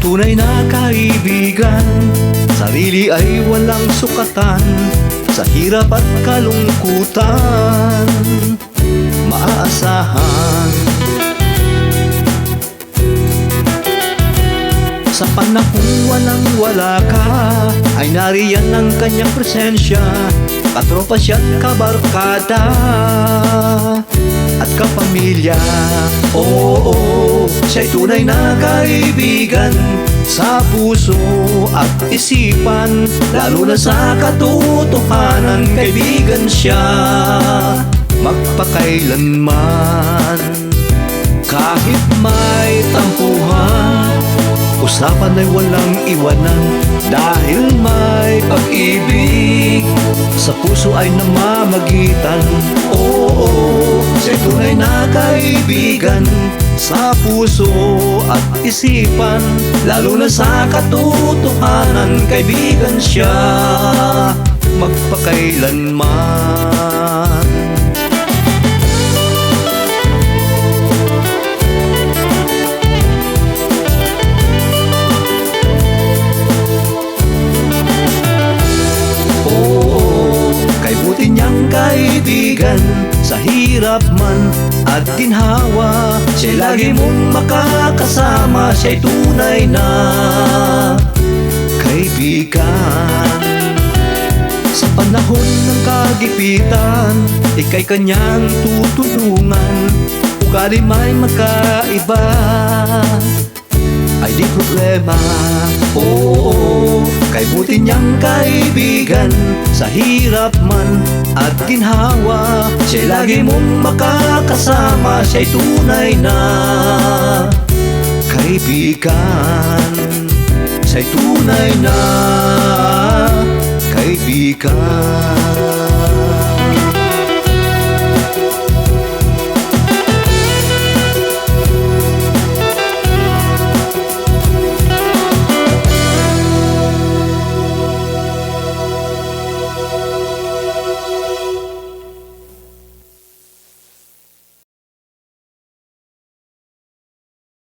Tunay na kaibigan, sarili ay walang sukatan. Sa hirap at kalungkutan, maaasahan. Sa panahong walang-wala ka, ay nariyan ang kanyang presensya. Katropa siya't kabarkada at kapamilya. Oo, siya'y tunay na kaibigan sa puso at isipan. Lalo na sa katotohanan, kaibigan siya magpakailanman. Kahit may tampuhan, usapan ay walang iwanan. Dahil may pag-ibig, sa puso ay namamagitan. Oo, siya'y tunay na kaibigan sa puso at isipan. Lalo na sa katotohanan, kaibigan siya magpakailanman. Buti niyang kaibigan, sa hirap man at ginhawa, siya'y lagi mong makakasama. Siya'y tunay na kaibigan. Sa panahon ng kagipitan, ika'y kanyang tutulungan. Ugali may magkaiba, ay di problema. Oo, kay buti niyang kaibigan, sa hirap man at ginhawa, siya'y lagi mong makakasama. Siya'y tunay na kaibigan. Siya'y tunay na kaibigan.